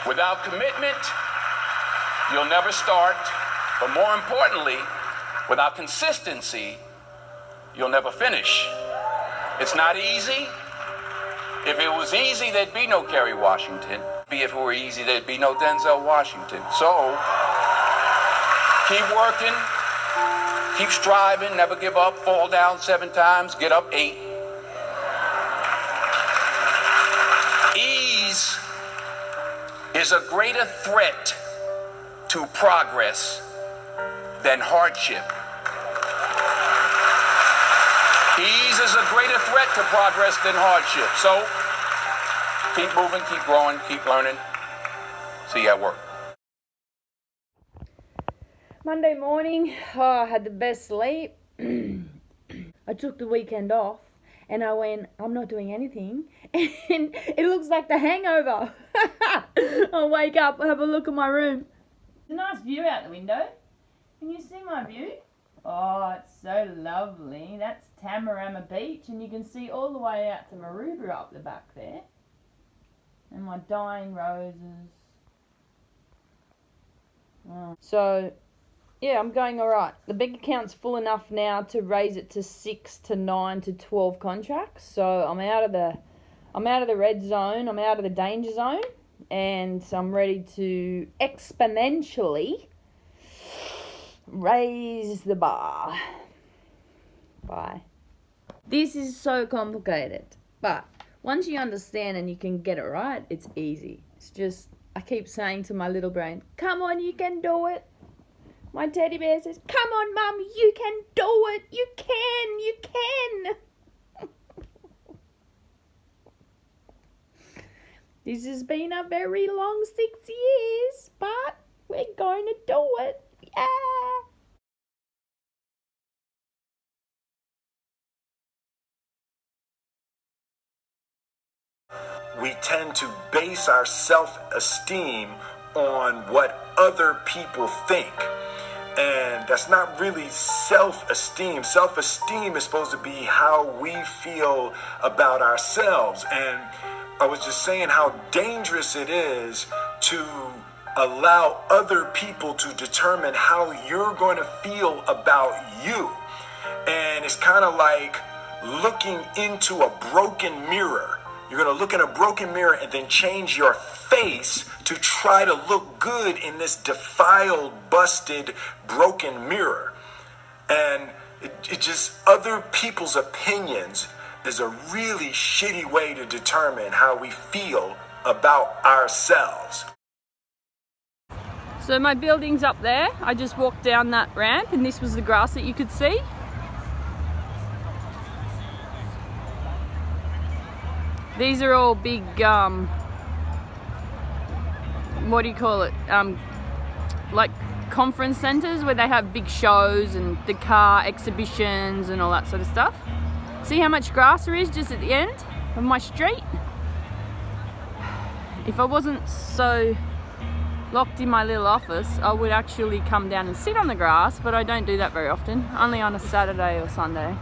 Without commitment, you'll never start. But more importantly, without consistency, you'll never finish. It's not easy. If it was easy, there'd be no Kerry Washington. If it were easy, there'd be no Denzel Washington. So, keep working, keep striving, never give up, fall down 7 times, get up 8. Ease is a greater threat to progress than hardship. Ease is a greater threat to progress than hardship. So, keep moving, keep growing, keep learning. See you at work. Monday morning, I had the best sleep. I took the weekend off and I went, I'm not doing anything. And it looks like The Hangover. I'll wake up, have a look at my room. It's a nice view out the window. Can you see my view? Oh, it's so lovely. That's Tamarama Beach, and you can see all the way out to Maroubra up the back there. And my dying roses. Oh. So, yeah, I'm going alright. The bank account's full enough now to raise it to 6 to 9 to 12 contracts. So I'm out of the red zone, I'm out of the danger zone, and I'm ready to exponentially raise the bar. Bye. This is so complicated, but once you understand and you can get it right, it's easy. It's just, I keep saying to my little brain, come on, you can do it. My teddy bear says, come on, Mum, you can do it. You can. This has been a very long 6 years, but we're going to do it. Yeah. We tend to base our self-esteem on what other people think. And that's not really self-esteem. Self-esteem is supposed to be how we feel about ourselves. And I was just saying how dangerous it is to allow other people to determine how you're going to feel about you. And it's kind of like looking into a broken mirror. You're going to look in a broken mirror and then change your face to try to look good in this defiled, busted, broken mirror. And it just, other people's opinions is a really shitty way to determine how we feel about ourselves. So my building's up there. I just walked down that ramp and this was the grass that you could see. These are all big, what do you call it? Like conference centers where they have big shows and the car exhibitions and all that sort of stuff. See how much grass there is just at the end of my street? If I wasn't so locked in my little office, I would actually come down and sit on the grass, but I don't do that very often, only on a Saturday or Sunday.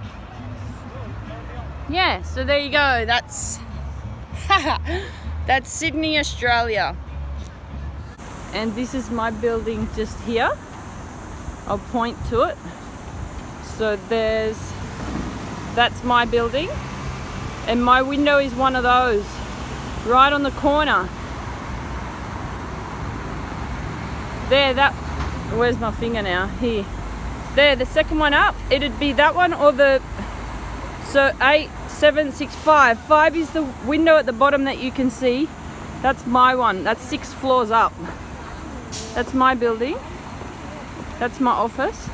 Yeah, so there you go. That's Sydney, Australia. And this is my building just here. I'll point to it. So that's my building. And my window is one of those, right on the corner. There, where's my finger now? Here. There, the second one up, it'd be that one or so 8, 7, 6, 5. 5 is the window at the bottom that you can see. That's my one. That's 6 floors up. That's my building. That's my office.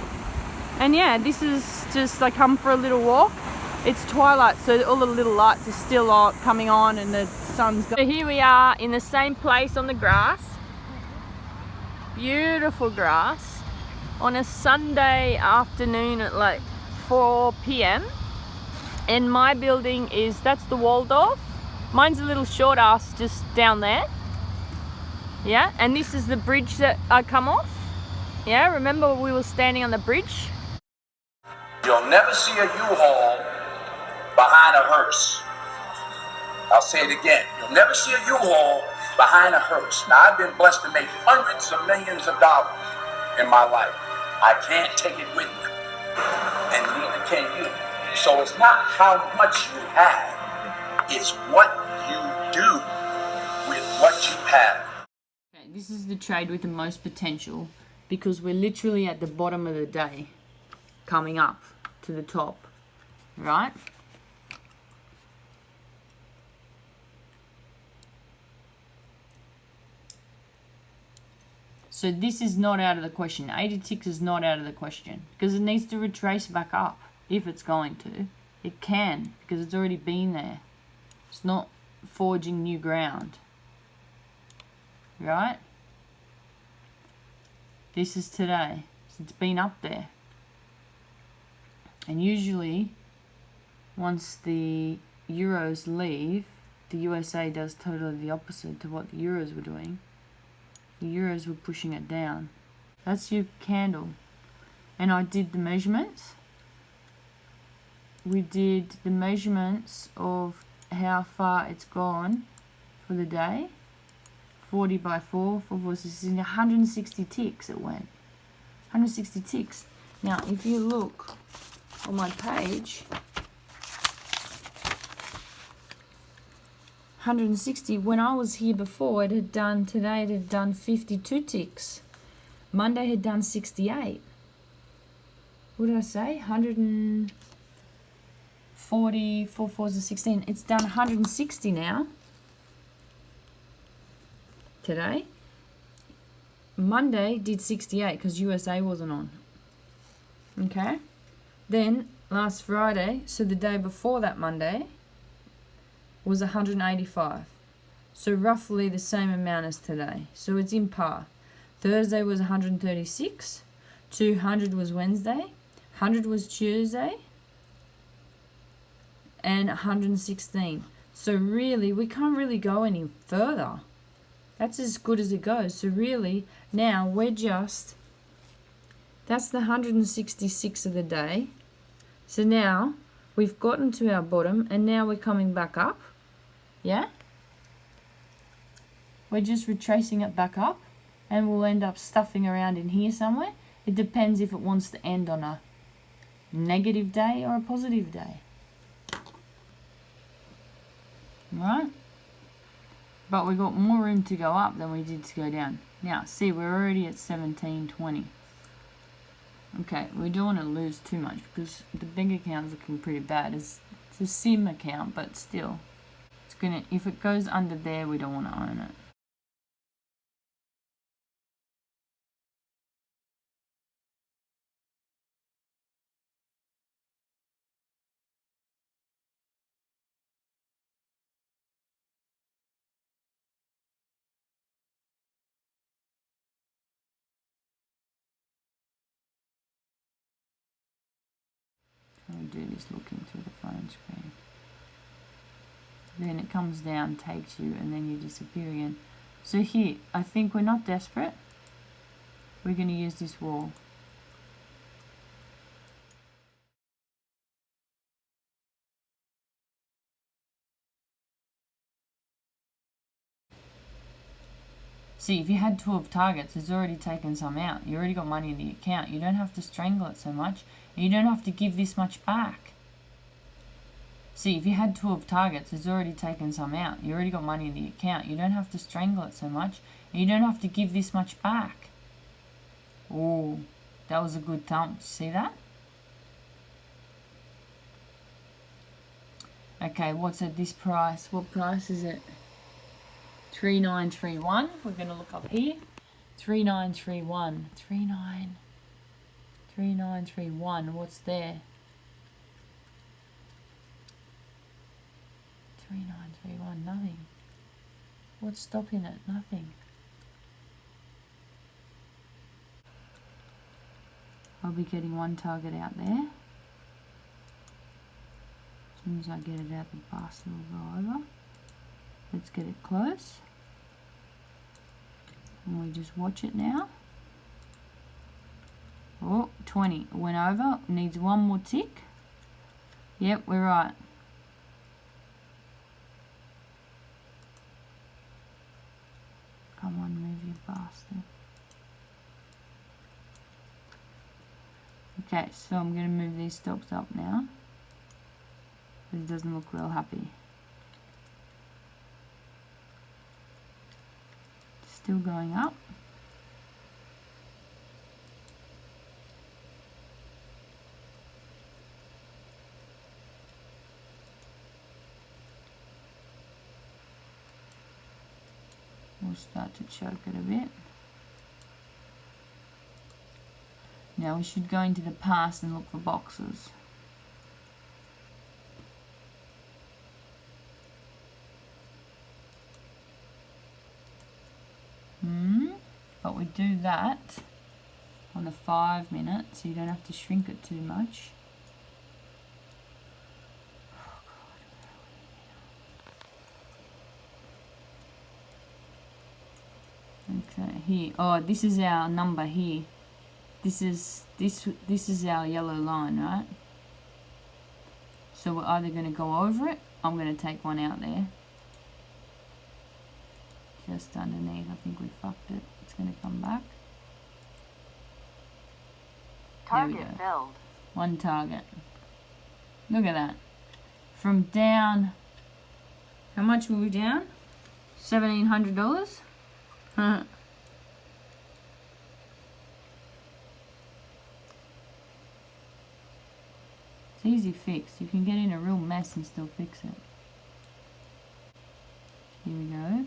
And yeah, this is just, I come for a little walk. It's twilight, so all the little lights are still coming on and the sun's gone. So here we are in the same place on the grass. Beautiful grass. On a Sunday afternoon at like 4 p.m. And my building that's the Waldorf. Mine's a little short ass just down there. Yeah, and this is the bridge that I come off. Yeah, remember we were standing on the bridge? You'll never see a U-Haul behind a hearse. I'll say it again. You'll never see a U-Haul behind a hearse. Now, I've been blessed to make hundreds of millions of dollars in my life. I can't take it with me, and neither can you. So it's not how much you have, it's what you do with what you have. Okay, this is the trade with the most potential because we're literally at the bottom of the day coming up to the top, right? So this is not out of the question. 86 is not out of the question because it needs to retrace back up if it's going to. It can because it's already been there. It's not forging new ground. Right? This is today. So it's been up there. And usually, once the Euros leave, the USA does totally the opposite to what the Euros were doing. The Euros were pushing it down. That's your candle. And I did the measurements. We did the measurements of how far it's gone for the day. 40 by 4, 4, 4, 6, 160 ticks it went. 160 ticks. Now, if you look on my page, 160, when I was here before, today it had done 52 ticks. Monday had done 68. What did I say? 140, 4 fours are 16. It's done 160 now. Today. Monday did 68 because USA wasn't on. Okay. Then last Friday, so the day before that Monday, was 185. So roughly the same amount as today. So it's in par. Thursday was 136. 200 was Wednesday. 100 was Tuesday. And 116. So really, we can't really go any further. That's as good as it goes. So really, now we're just, that's the 166 of the day. So now we've gotten to our bottom and now we're coming back up. Yeah? We're just retracing it back up and we'll end up stuffing around in here somewhere. It depends if it wants to end on a negative day or a positive day. Right? But we got more room to go up than we did to go down. Now, see, we're already at 17.20. Okay, we don't want to lose too much because the bank account's looking pretty bad. It's a sim account, but still, it's gonna. If it goes under there, we don't want to own it. I'll do this looking through the phone screen. Then it comes down, takes you, and then you disappear again. So here, I think we're not desperate. We're going to use this wall. See, if you had 12 targets, it's already taken some out. You already got money in the account. You don't have to strangle it so much. And you don't have to give this much back. See, if you had 12 targets, it's already taken some out. You already got money in the account. You don't have to strangle it so much. And you don't have to give this much back. Oh, that was a good thump. See that? Okay, what's at this price? What price is it? 3931. We're going to look up here. 3931. 3931. What's there? 3931. Nothing. What's stopping it? Nothing. I'll be getting one target out there. As soon as I get it out, the bastard will go over. Let's get it close. And we just watch it now. Oh, 20. Went over. Needs one more tick. Yep, we're right. you bastard. Okay, so I'm going to move these stops up now. It doesn't look real happy. Still going up. We'll start to choke it a bit. Now we should go into the past and look for boxes. But we do that on the 5 minutes, so you don't have to shrink it too much. Okay, here. Oh, this is our number here. This is our yellow line, right? So we're either going to go over it. I'm going to take one out there. Just underneath. I think we fucked it. It's going to come back. Target there we go. filled. One target. Look at that. From down. How much were we down? $1,700. It's easy fix. You can get in a real mess and still fix it. Here we go.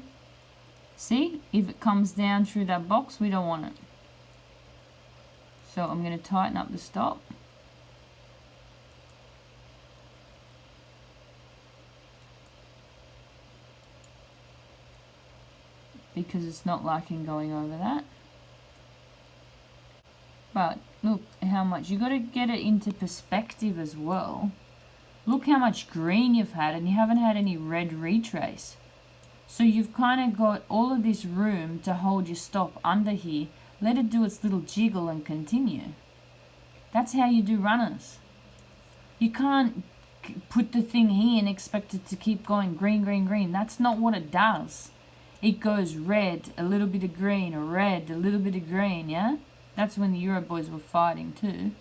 See, if it comes down through that box, we don't want it. So I'm going to tighten up the stop. Because it's not liking going over that. But look how much, you got to get it into perspective as well. Look how much green you've had and you haven't had any red retrace. So you've kind of got all of this room to hold your stop under here. Let it do its little jiggle and continue. That's how you do runners. You can't put the thing here and expect it to keep going green, green, green. That's not what it does. It goes red, a little bit of green, a red, a little bit of green, yeah? That's when the Euro boys were fighting too.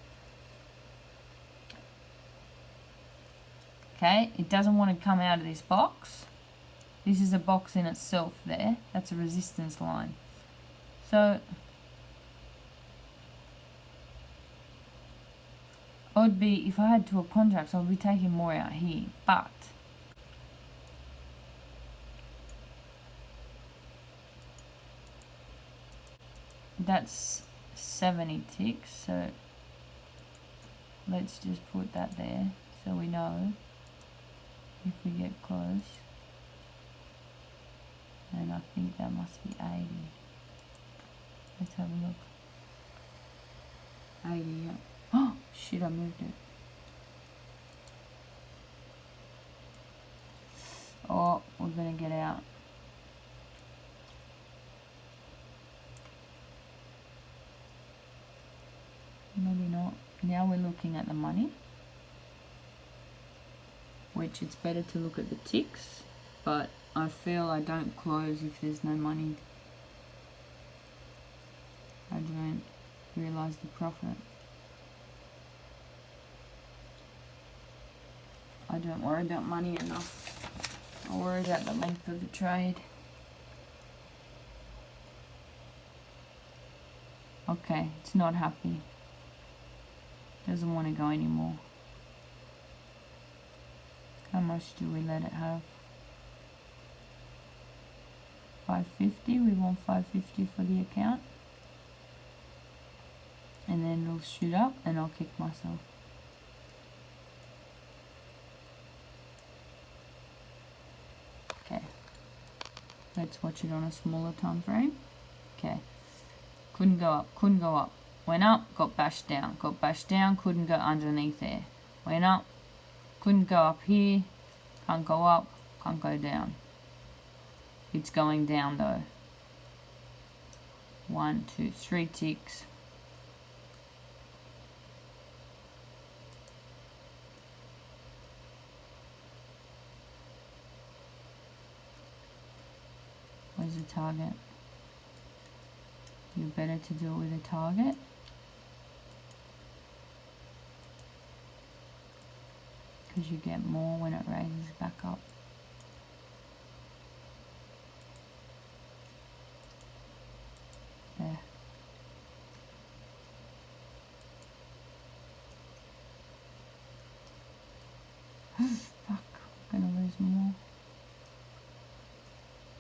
Okay, it doesn't want to come out of this box. This is a box in itself there. That's a resistance line. So I'd be, if I had 2 contracts, I would be taking more out here. But that's 70 ticks, so let's just put that there so we know if we get close. And I think that must be 80. Let's have a look. 80, yeah. Oh, shit, I moved it. Oh, we're gonna get out. Maybe not. Now we're looking at the money, which it's better to look at the ticks, but I feel I don't close if there's no money. I don't realise the profit. I don't worry about money enough. I worry about the length of the trade. Okay, it's not happy. Doesn't want to go anymore. How much do we let it have? 550. We want 550 for the account. And then it'll shoot up and I'll kick myself. Okay. Let's watch it on a smaller time frame. Okay. Couldn't go up, couldn't go up. Went up, got bashed down, couldn't go underneath there. Went up, couldn't go up here, can't go up, can't go down. It's going down though. 1, 2, 3 ticks. Where's the target? you're better to do it with a target. Because you get more when it raises back up. There. Fuck, I'm gonna lose more.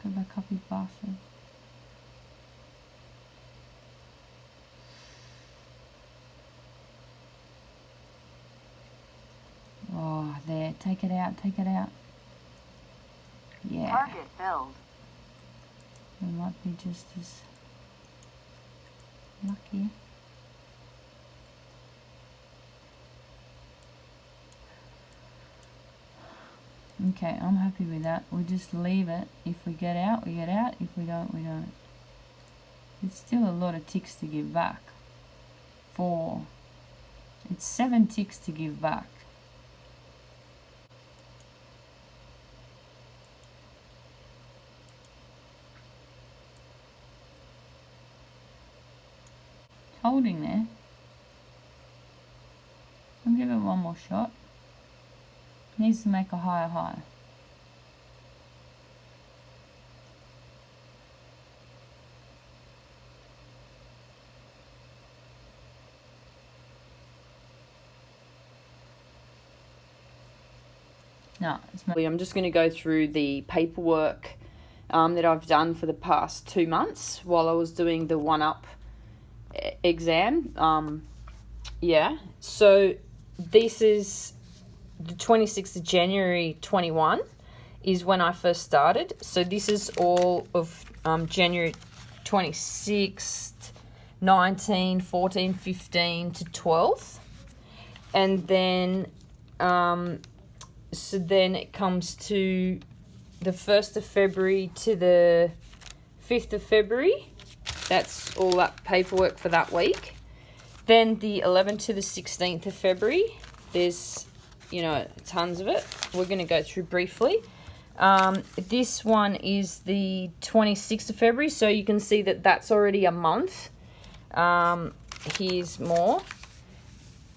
Go back up, you bastard. Oh, there, take it out, take it out. Yeah. Target filled. We might be just as lucky. Okay, I'm happy with that. We'll just leave it. If we get out, we get out. If we don't, we don't. It's still a lot of ticks to give back. 4. It's 7 ticks to give back. It's holding there. I'll give it one more shot. Needs to make a higher high. No, I'm just going to go through the paperwork that I've done for the past 2 months while I was doing the 1-up exam. Yeah, so this is the 26th of January 21 is when I first started. So this is all of January 26th, 19, 14, 15 to 12th. And then, so then it comes to the 1st of February to the 5th of February. That's all that paperwork for that week. Then the 11th to the 16th of February, there's, you know, tons of it. We're going to go through briefly. This one is the 26th of February, so you can see that that's already a month. Here's more.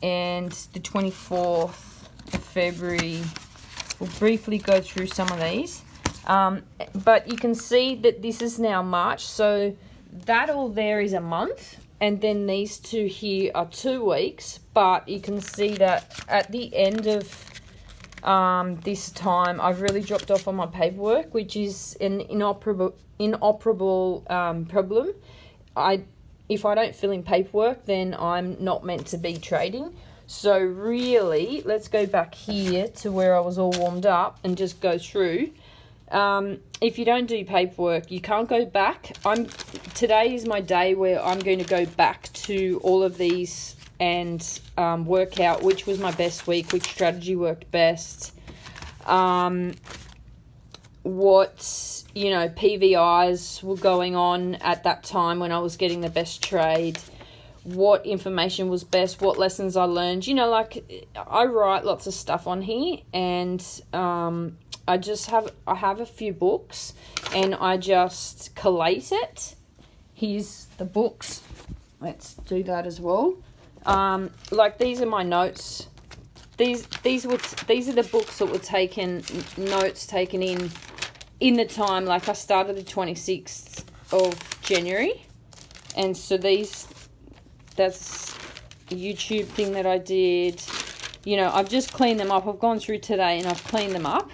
And the 24th of February, we'll briefly go through some of these. But you can see that this is now March, so that all there is a month. And then these two here are 2 weeks, but you can see that at the end of this time, I've really dropped off on my paperwork, which is an inoperable problem. If I don't fill in paperwork, then I'm not meant to be trading. So really, let's go back here to where I was all warmed up and just go through. If you don't do paperwork, you can't go back. Today is my day where I'm going to go back to all of these and work out which was my best week, which strategy worked best, what, you know, PVIs were going on at that time when I was getting the best trade, what information was best, what lessons I learned. You know, like, I write lots of stuff on here, and I have a few books, and I just collate it. Here's the books. Let's do that as well. Like, these are my notes. These are the books that were notes taken in the time. Like, I started the 26th of January, and so that's a YouTube thing that I did. You know, I've just cleaned them up. I've gone through today and I've cleaned them up.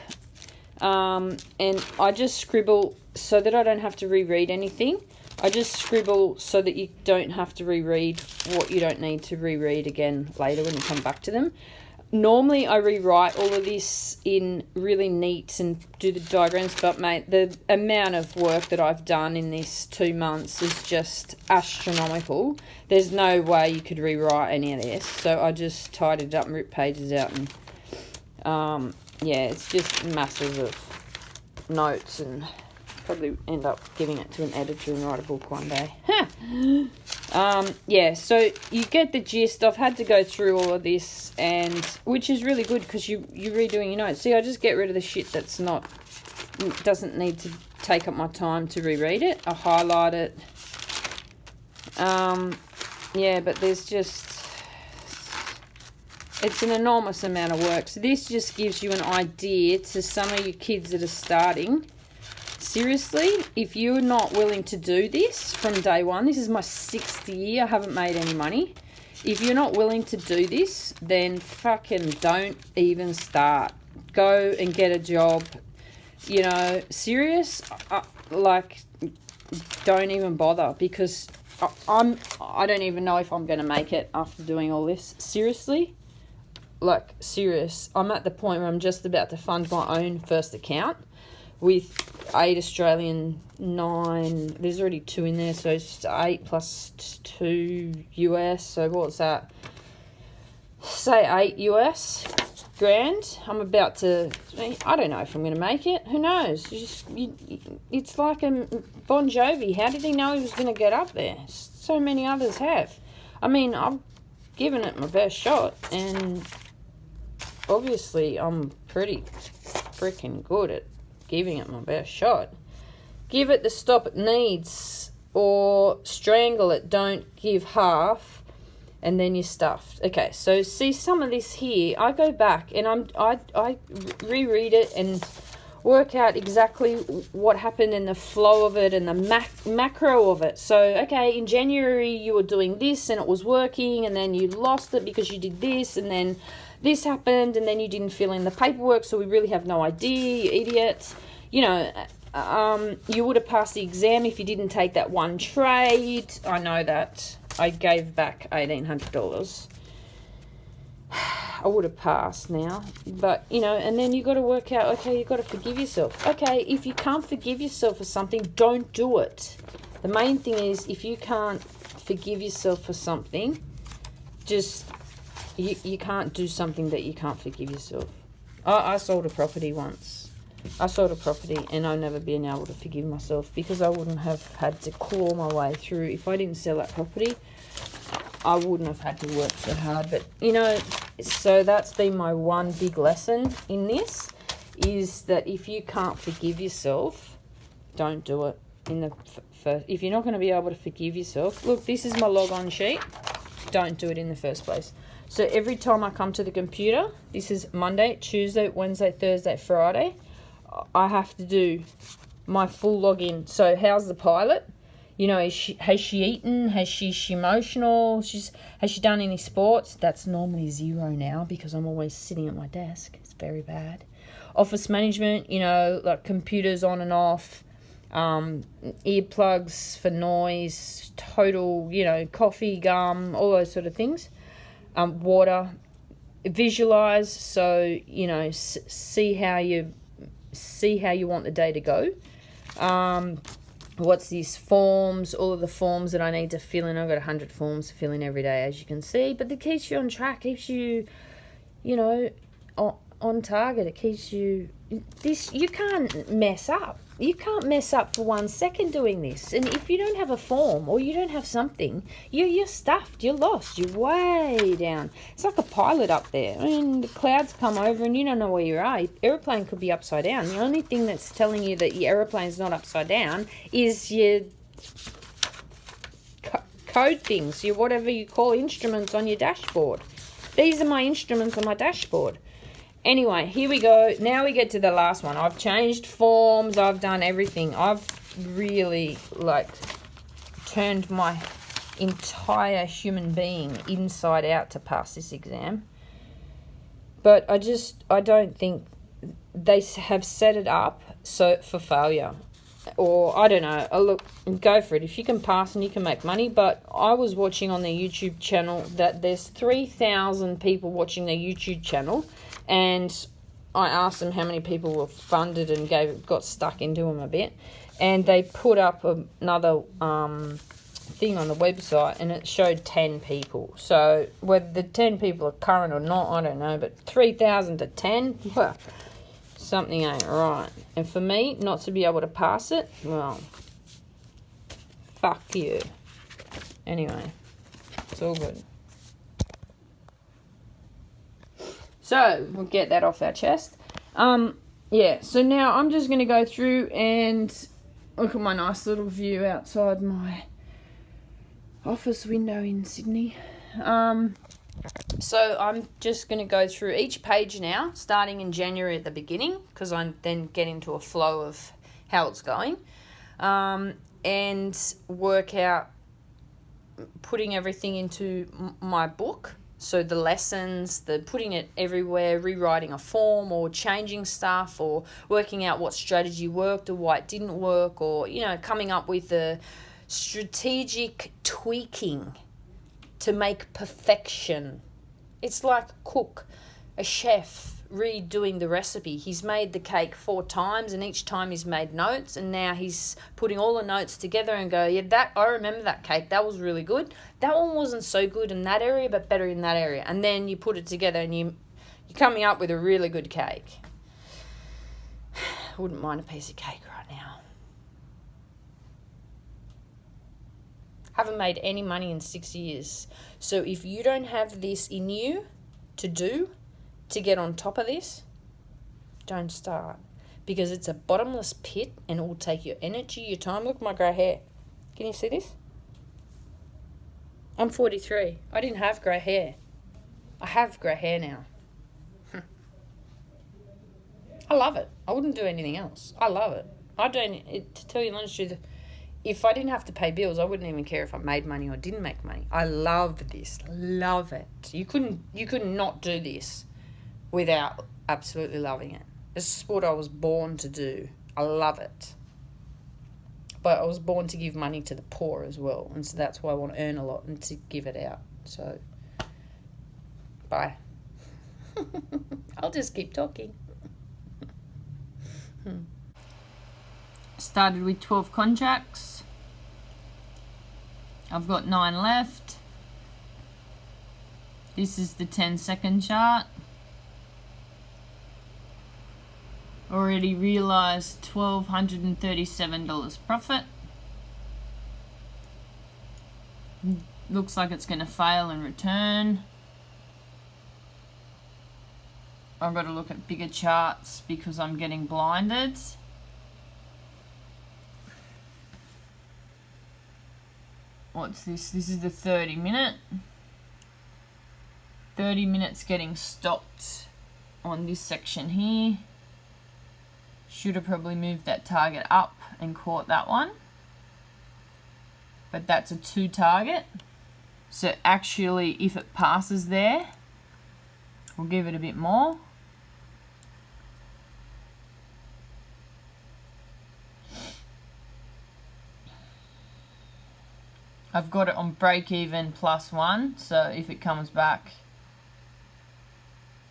And I just scribble so that I don't have to reread anything. I just scribble so that you don't have to reread what you don't need to reread again later when you come back to them. Normally I rewrite all of this in really neat and do the diagrams, but mate, the amount of work that I've done in this 2 months is just astronomical. There's no way you could rewrite any of this. So I just tidied it up and ripped pages out, and yeah, it's just masses of notes, and probably end up giving it to an editor and write a book one day. Yeah, so you get the gist. I've had to go through all of this, and which is really good because you're redoing your notes. See, I just get rid of the shit that's doesn't need to take up my time to reread it. I highlight it, Yeah, but there's just... It's an enormous amount of work. So this just gives you an idea to some of you kids that are starting. Seriously, if you're not willing to do this from day one, this is my 6th year, I haven't made any money. If you're not willing to do this, then fucking don't even start. Go and get a job. You know, serious, like, don't even bother, because I don't even know if I'm going to make it after doing all this. Seriously, like, serious. I'm at the point where I'm just about to fund my own first account with 8 Australian, 9, there's already 2 in there, so it's 8 plus 2 US, so what's that? Say 8 US grand. I'm about to, I don't know if I'm going to make it, who knows? It's like a Bon Jovi, how did he know he was going to get up there? So many others have. I mean, I've given it my best shot, and obviously I'm pretty freaking good at giving it my best shot. Give it the stop it needs, or strangle it, don't give half, and then you're stuffed. Okay, so see some of this here, I go back and I reread it and work out exactly what happened in the flow of it and the macro of it. So, okay, in January you were doing this and it was working, and then you lost it because you did this, and then this happened, and then you didn't fill in the paperwork, so we really have no idea, you idiots. You know, you would have passed the exam if you didn't take that one trade. I know that. I gave back $1,800. I would have passed now. But, you know, and then you got to work out, okay, you got to forgive yourself. Okay, if you can't forgive yourself for something, don't do it. The main thing is, if you can't forgive yourself for something, just... You can't do something that you can't forgive yourself. I sold a property once. I sold a property and I've never been able to forgive myself, because I wouldn't have had to claw my way through. If I didn't sell that property, I wouldn't have had to work so hard. But, you know, so that's been my one big lesson in this, is that if you can't forgive yourself, don't do it. If you're not going to be able to forgive yourself, look, this is my log on sheet. Don't do it in the first place. So every time I come to the computer, this is Monday, Tuesday, Wednesday, Thursday, Friday, I have to do my full login. So how's the pilot? You know, has she eaten? Has she emotional? Has she done any sports? That's normally 0 now, because I'm always sitting at my desk. It's very bad. Office management, you know, like computers on and off, earplugs for noise, total, you know, coffee, gum, all those sort of things. Water, visualize, so, you know, see how you want the day to go. What's these forms, all of the forms that I need to fill in. I've got 100 forms to fill in every day, as you can see, but it keeps you on track, keeps you, you know, on target. It keeps you, you can't mess up. You can't mess up for 1 second doing this. And if you don't have a form, or you don't have something, you're stuffed, you're lost, you're way down. It's like a pilot up there. I mean, the clouds come over and you don't know where you are. Your aeroplane could be upside down. The only thing that's telling you that your aeroplane's not upside down is your code things, your whatever you call instruments on your dashboard. These are my instruments on my dashboard. Anyway, here we go. Now we get to the last one. I've changed forms. I've done everything. I've really, like, turned my entire human being inside out to pass this exam. But I don't think they have set it up for failure. Or, I don't know. Look, go for it. If you can pass and you can make money. But I was watching on their YouTube channel that there's 3,000 people watching their YouTube channel. And I asked them how many people were funded and got stuck into them a bit. And they put up another thing on the website, and it showed 10 people. So whether the 10 people are current or not, I don't know. But 3,000 to 10, well, something ain't right. And for me, not to be able to pass it, well, fuck you. Anyway, it's all good. So, we'll get that off our chest. Yeah, so now I'm just going to go through and look at my nice little view outside my office window in Sydney. So I'm just going to go through each page now, starting in January at the beginning, because I then get into a flow of how it's going, and work out putting everything into my book. So the lessons, the putting it everywhere, rewriting a form or changing stuff or working out what strategy worked or why it didn't work, or, you know, coming up with a strategic tweaking to make perfection. It's like a cook, a chef redoing the recipe. He's made the cake 4 times, and each time he's made notes, and now he's putting all the notes together and go, yeah, that I remember that cake, that was really good. That one wasn't so good in that area, but better in that area. And then you put it together and you're coming up with a really good cake. I wouldn't mind a piece of cake right now. Haven't made any money in 6 years. So if you don't have this in you to get on top of this, don't start. Because it's a bottomless pit and it will take your energy, your time. Look at my grey hair. Can you see this? I'm 43. I didn't have grey hair. I have grey hair now. I love it. I wouldn't do anything else. I love it. To tell you the honest truth, if I didn't have to pay bills, I wouldn't even care if I made money or didn't make money. I love this. Love it. You could not do this without absolutely loving it. This is what I was born to do. I love it. But I was born to give money to the poor as well. And so that's why I want to earn a lot and to give it out. So, bye. I'll just keep talking. Started with 12 contracts. I've got 9 left. This is the 10-second chart. Already realised $1,237 profit. Looks like it's going to fail and return. I've got to look at bigger charts because I'm getting blinded. What's this? This is the 30-minute. 30 minutes getting stopped on this section here. Should have probably moved that target up and caught that one. But that's a 2 target. So actually, if it passes there, we'll give it a bit more. I've got it on break even +1, so if it comes back,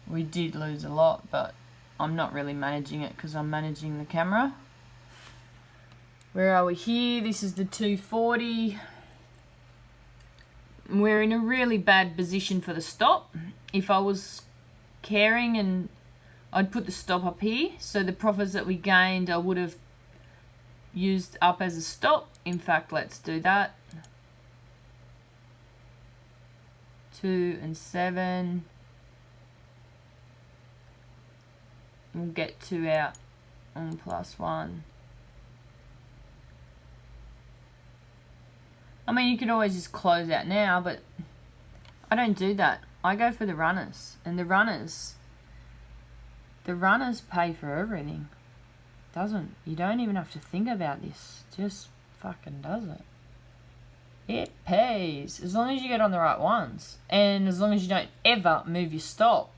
we did lose a lot, but I'm not really managing it because I'm managing the camera. Where are we here? This is the 240. We're in a really bad position for the stop. If I was caring, and I'd put the stop up here, so the profits that we gained I would have used up as a stop. In fact, let's do that. 2 and 7. We'll get 2 out on +1. I mean, you could always just close out now, but I don't do that. I go for the runners, and the runners pay for everything. You don't even have to think about this. Just fucking does it. It pays, as long as you get on the right ones, and as long as you don't ever move your stop.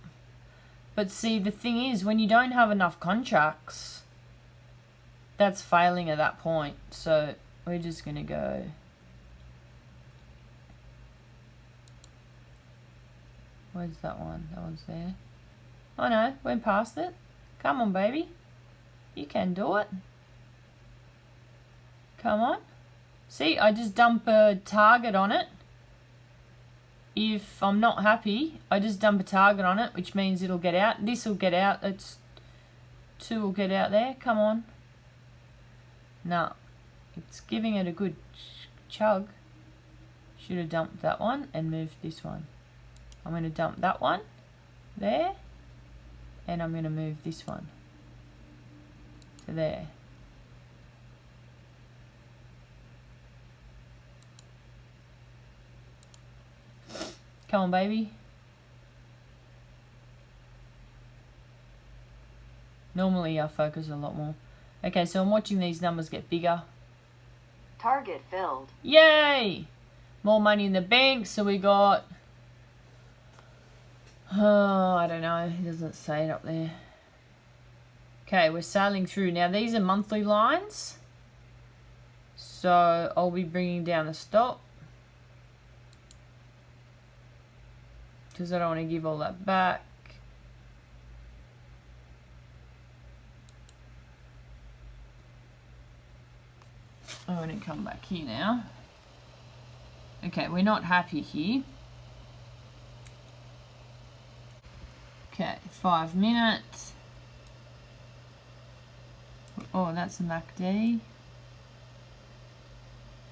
But see, the thing is, when you don't have enough contracts, that's failing at that point. So we're just going to go. Where's that one? That one's there. Oh no, went past it. Come on, baby. You can do it. Come on. See, I just dump a target on it. If I'm not happy, I just dump a target on it, which means it'll get out. This will get out. It's 2 will get out there. Come on. No. It's giving it a good chug. Should have dumped that one and moved this one. I'm going to dump that one there. And I'm going to move this one to there. Come on, baby. Normally I focus a lot more. Okay, so I'm watching these numbers get bigger. Target filled. Yay! More money in the bank, so we got... Oh, I don't know. It doesn't say it up there. Okay, we're sailing through. Now, these are monthly lines. So, I'll be bringing down the stop. Because I don't want to give all that back. I'm going to come back here now. Okay, we're not happy here. Okay, 5 minutes. Oh, that's a MACD.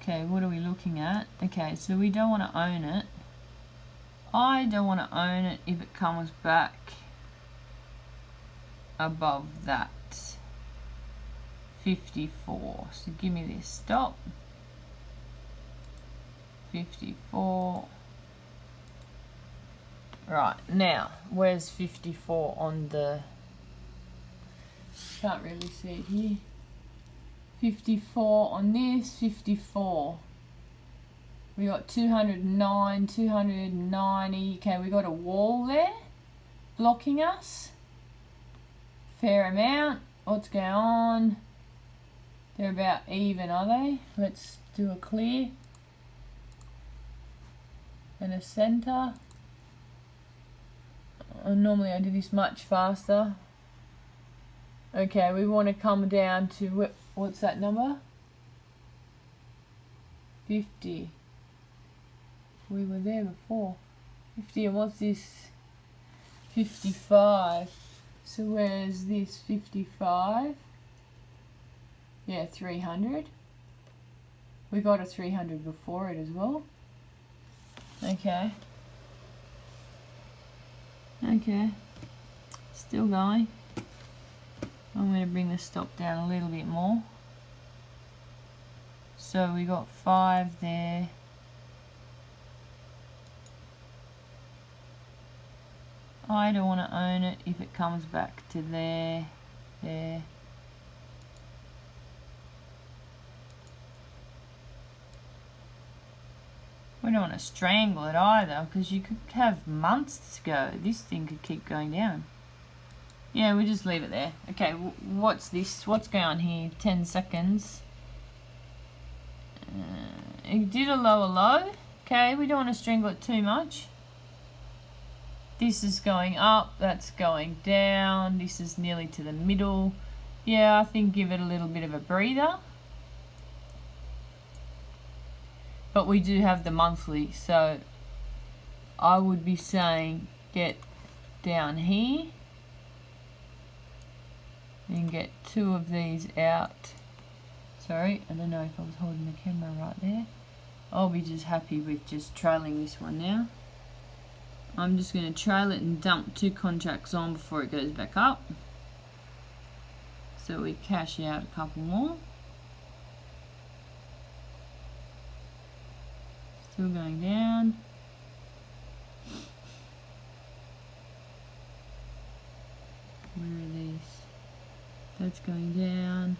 Okay, what are we looking at? Okay, so we don't want to own it. I don't want to own it if it comes back above that. 54. So give me this stop. 54. Right, now, where's 54 on the... Can't really see it here. 54 on this, 54. We got 209, 290. Okay, we got a wall there blocking us. Fair amount. What's going on? They're about even, are they? Let's do a clear. And a center. Normally I do this much faster. Okay, we want to come down to, what's that number? 50. We were there before. 50, and what's this? 55. So where's this? 55? Yeah, 300. We got a 300 before it as well. Okay. Okay. Still going. I'm going to bring the stop down a little bit more. So we got 5 there. I don't want to own it if it comes back to there, there. We don't want to strangle it either, because you could have months to go. This thing could keep going down. Yeah, we'll just leave it there. Okay, what's this? What's going on here? 10 seconds. It did a lower low. Okay, we don't want to strangle it too much. This is going up, that's going down. This is nearly to the middle. Yeah, I think give it a little bit of a breather. But we do have the monthly, so I would be saying get down here and get 2 of these out. Sorry, I don't know if I was holding the camera right there. I'll be just happy with just trailing this one now. I'm just going to trail it and dump 2 contracts on before it goes back up. So we cash out a couple more. Still going down. Where are these? That's going down.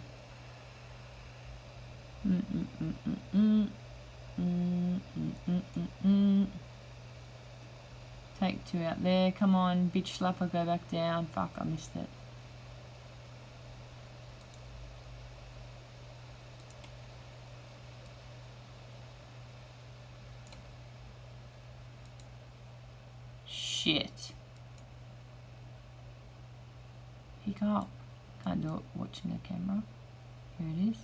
Take 2 out there. Come on, bitch slapper, go back down. Fuck, I missed it. Shit. Pick up. Can't do it watching the camera. Here it is.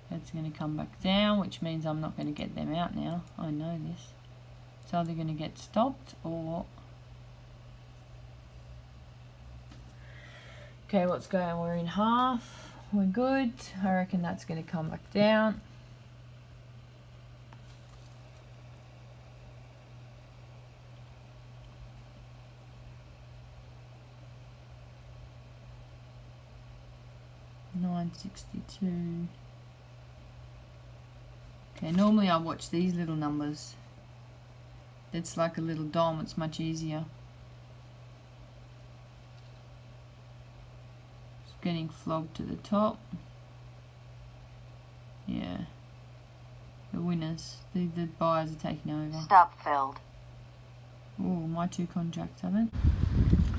That's going to come back down, which means I'm not going to get them out now. I know this. It's either going to get stopped or... Okay, what's going on? We're in half. We're good. I reckon that's going to come back down. $9.62. Okay, normally I watch these little numbers. It's like a little dome, it's much easier. It's getting flogged to the top. Yeah. The winners, the buyers are taking over. Stop filled. Oh, my 2 contracts haven't.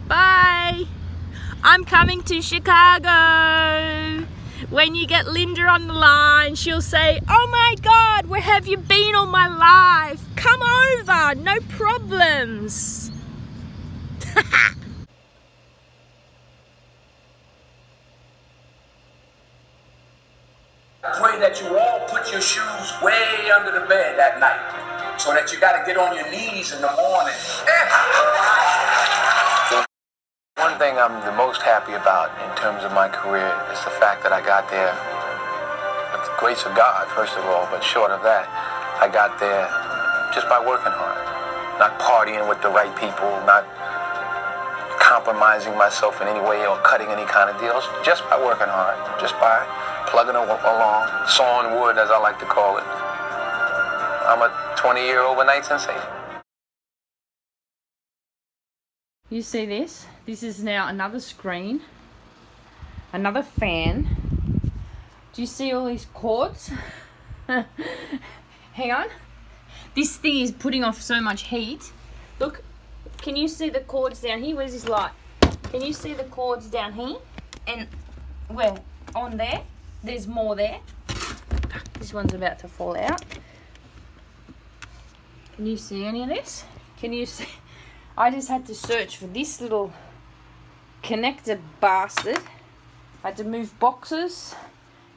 Bye! I'm coming to Chicago! When you get Linda on the line, she'll say, "Oh my God, where have you been all my life? Come over, no problems." Pray that you all put your shoes way under the bed that night so that you got to get on your knees in the morning. One thing I'm the most happy about in terms of my career is the fact that I got there with the grace of God, first of all, but short of that, I got there just by working hard, not partying with the right people, not compromising myself in any way or cutting any kind of deals, just by working hard, just by plugging along, sawing wood, as I like to call it. I'm a 20-year overnight sensation. You see this? This is now another screen, another fan. Do you see all these cords? Hang on. This thing is putting off so much heat. Look, can you see the cords down here? Where's this light? Can you see the cords down here? And, well, on there, there's more there. This one's about to fall out. Can you see any of this? Can you see? I just had to search for this little connector bastard. I had to move boxes,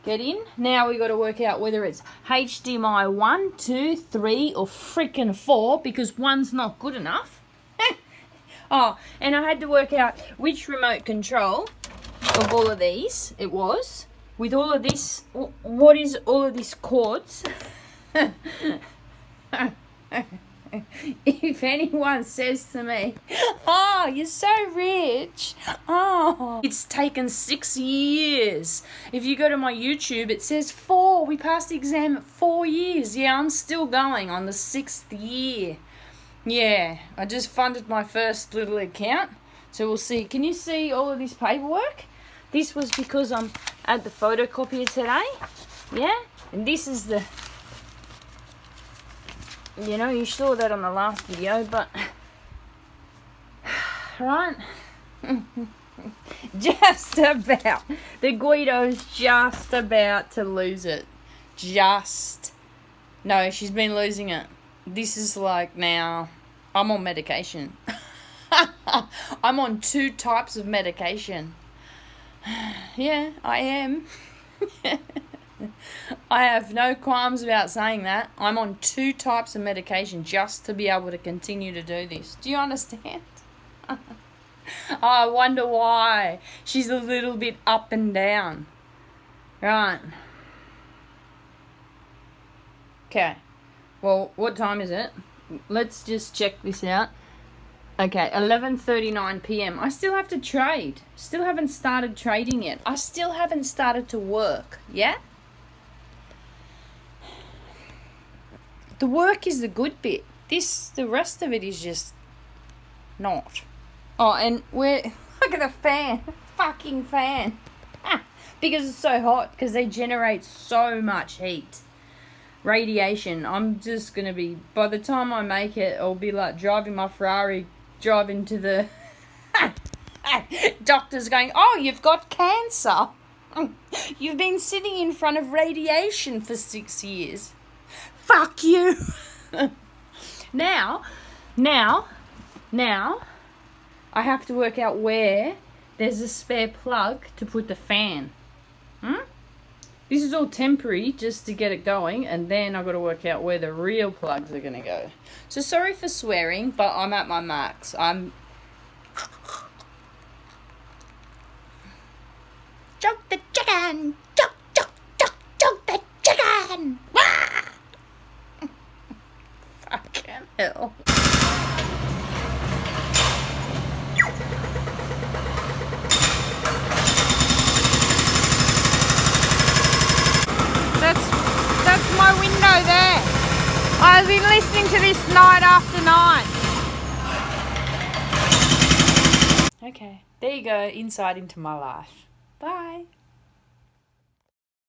get in. Now we got to work out whether it's HDMI 1, 2, 3 or freaking 4 because 1's not good enough. Oh, and I had to work out which remote control of all of these it was. With all of this, what is all of these cords? If anyone says to me, "Oh, you're so rich," oh, it's taken 6 years. If you go to my YouTube, it says 4. We passed the exam at 4 years. Yeah, I'm still going on the 6th year. Yeah, I just funded my first little account. So we'll see. Can you see all of this paperwork? This was because I'm at the photocopier today. Yeah, and this is the... You know, you saw that on the last video, but... Right? Just about. The Guido's just about to lose it. Just. No, she's been losing it. This is like now... I'm on medication. I'm on 2 types of medication. Yeah, I am. I have no qualms about saying that. I'm on 2 types of medication just to be able to continue to do this. Do you understand? I wonder why she's a little bit up and down. Right. Okay. Well, what time is it? Let's just check this out. Okay, 11:39 p.m. I still have to trade. Still haven't started trading yet. I still haven't started to work. Yeah? The work is the good bit. The rest of it is just not. Oh, and look at the fan. Fucking fan. Because it's so hot. Because they generate so much heat. Radiation. I'm just going to be... By the time I make it, I'll be like driving my Ferrari... Driving to the doctor's going, "Oh, you've got cancer. You've been sitting in front of radiation for 6 years. Fuck you." Now, I have to work out where there's a spare plug to put the fan. This is all temporary just to get it going, and then I've got to work out where the real plugs are going to go. So sorry for swearing, but I'm at my max. Choke the chicken! Choke the chicken! Fucking hell. That's my window there. I've been listening to this night after night. Okay. There you go. Insight into my life. Bye.